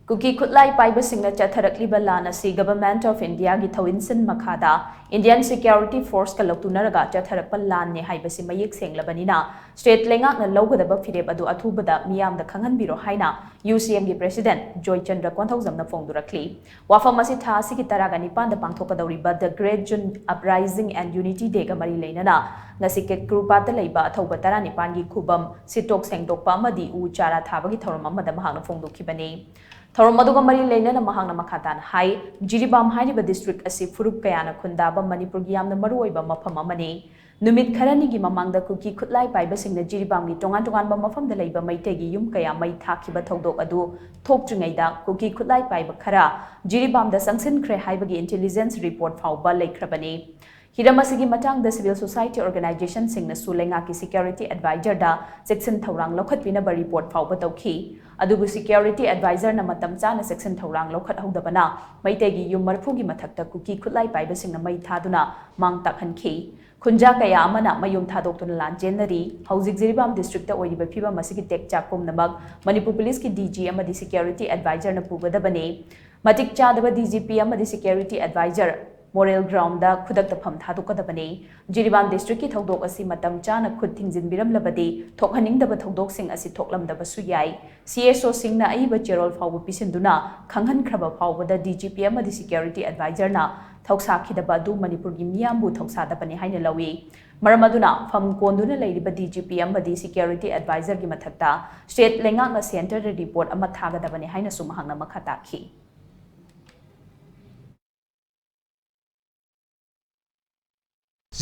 KUKI KHUTLAI PAIBA SINGNA CHATHARAKLIBA LAAN asi Government of India gi THOUINSHIN MAKHADA Indian Security Force ka LOUTUNARAGA CHATHARAKPA LAAN ne HAIBASI MAYEK SHENGLABANINA State Leingak na Lougadaba Phirep adu athubada miyamda khanghanbiro haina UCM gi President JOYCHANDRA KONTHOUJAM na PHONGDORAKLI Wafam asi tha asi ki taraga nipan da pangthokadawriba the Great June Uprising and Unity Day ga mari leinana ngasi ke krupata leiba athoba tara nipan gi khubam sitok sengdokpa amadi u chara thaba gi thoram amada mahang na phongdokhibani Thorom aduga mari leinana mahang na makhatan hai Jiribam hairiba district asi furup kayana khundaba Manipur gi yamna maruoiba mafam amani numit kharani gi mamangda KUKI KHUTLAI paiba singna Jiribam gi tongan tongan ba mafam da leiba maite gi yum kaya mai thakiba thodok adu thokjingai da KUKI KHUTLAI paiba khara Jiribam da sangsin khre haiba gi intelligence report fauba leikrabani Hiramasi matang the civil society organization singna Leingak ki security advisor da section thorang lokhat pina ba report fauba tawki adugu security advisor na matam chana section thorang lokhat hodabana maitegi yum marphu gi mathakta KUKI KHUTLAI paiba singna mai thaduna mang takhanki khunja kaya amana mayum thadoktuna lan jenari haujik Jiribam district ta oiriba phiba masigi tek chakum namak Manipur police ki DG amadi security advisor na pugadabane matik chadaba DGP amadi security advisor Moral ground da khudak ta pham thadukadabane Jiribam district ki thodok asi matam chana khud thingjin biram labadi thokhaning da thodok sing asi thoklam da basu yai CSO sing na aiba cherol fawbu pisinduna khanghan khraba fawbu da DGP amadi security advisor na thoksa khidaba du Manipur gi miyambu thoksa da bani haina lawi maramaduna pham konduna leiriba DGP amadi security advisor gi mathakta state Leingak na center report ama thaga da bani haina sumahang na makhata khi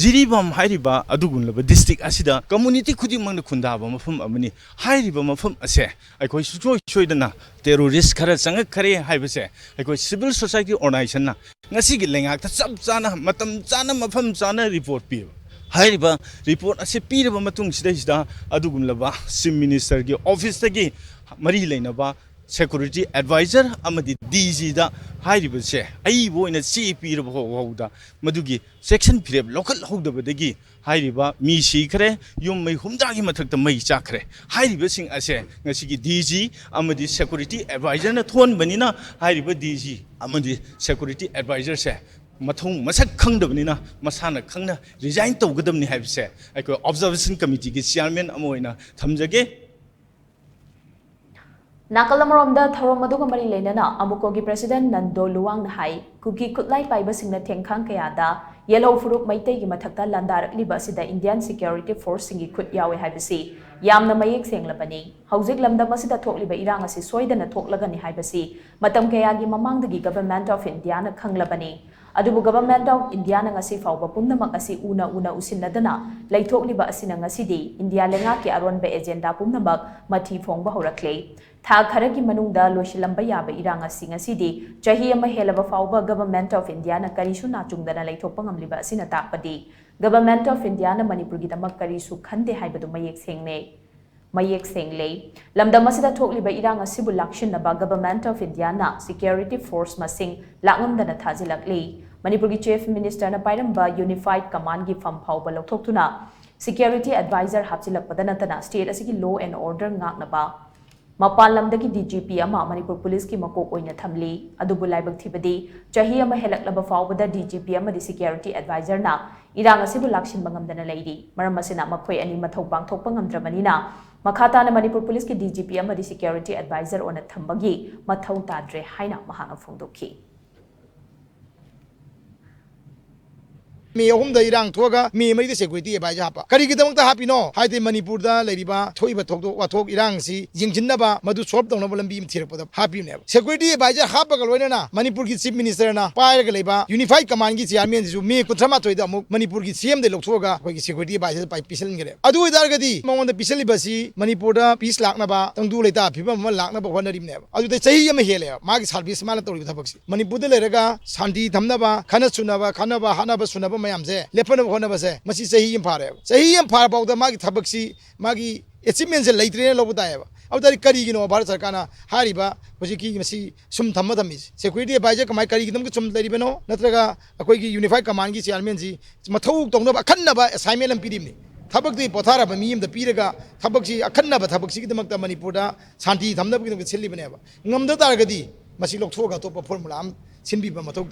Jiribam hairiba adugunlaba district asida community khudimang na khundaba mafam amani hairiba mafam ase aikoi soidana terrorist khara changak khare haibase aikoi civil society organization na ngasi gi Leingak ta chap chana matam chana mafam chana report pi hairiba report ase piraba matung sida adugunlaba sim minister gi office tagi mari leinaba security advisor amadi DG da hairibase ai boina CP ro hauda madugi section Phirep local hogdabadagi hairiba mi sikhre yum mai humda gi mathakta mai chakhre hairiba sing ase ngasigi DG amadi security advisor na thon banina hairiba DG amadi security advisor se mathong masak khangdabnina masana khangna resign tawgadamni haibse ai observation committee gi chairman amoina thamjage Nakalamaromda Thoromaduga Mari Lenana, Amukogi President Nando Luang Hai, KUKI KHUTLAI paiba singna Tengkhang Kayada, Yellow Furuk Maite gi mathakta LAAN sida Indian Security Force singi khut yawe haibasi, Yamna Mayek Senglabani, Haujik Lamda masida thokliba irang asi soidana thoklagani haibasi, Matam Kayagi mamangdagi Government of India na Khanglabani. Adubu Government of India na ngasi fauba pumnamak asi una usinadana, laithokliba asina ngasidi, India Leingak ki aronba agenda pumnamak mati phongba horakle. Tha kharagi manungda loishilamba yaba irang asi ngasidi, chahi ama helaba fauba Government of India na karisu nachungdana laithokpa ngamliba asina takpadi. Government of India na Manipur gi damak karisu khande haibadu mayek sengle lamdam asida thokliba irang asibu lakshinaba Government of India na security force masing langamdana thajilakli Manipur gi chief minister na pairamba unified command gi fam phauba lokthokuna security advisor hapchilakpadana tana state asigi law and order ngaknaba Mapan lamdagi DGP ama Manipur police ki makok oina thamli adubu laibak thibadi chahi ama helaklaba fawbada DGP ama di security advisor na irang asibu lakshin bangamdana leidi maram asina makhoi ani mathau pangthokpa ngamdramanina makhata na Manipur police ki DGP ama di security advisor ona thambagi mathau tadre haina mahana phongdokhi Me home the Irang Toga, me made the security by Japa. Karikidam the happy no, hide Manipur da Ladiba, Toiba Tok Irang si, Jinjinaba, Madu Swap the Noble and Beam Tirapod, happy never. Security by Japagalona, Manipur chief minister na, Pairagaleba, unified command gets Yarmians who make Kutramato the Manipur CM the Lotoga, security by Pisaling. Adu Dargadi, Mon the Pisalibasi, Manipura, Peace Laknaba, Tangduleta, people Laknaba, wonder him never. Adu the Sayam Hele, Marks Harvis Malato with Tabaxi. Manipur the Lerega, Santi Tamnaba, Kanasunava, Kanaba, Hanaba Sunaba. Mayamse lepana honabase masi sahi yam phar about the magi thabaksi magi achievements leitre lobudayaba awdari kari gino bharat sarkana hariba hojiki masi sum thammadami security advisor kamai kari gidam sum leribeno natraga akoi gi unified command gi chairman ji mathau tongnaba khannaba assignment lam pirimni थबक पोथारब मीम पीरगा थबक अखन्नब थबक मणिपुर शांति थमनबगी सिलीबनेब ngam da taragadi masi lokthog atop formula am sinbi ba mathok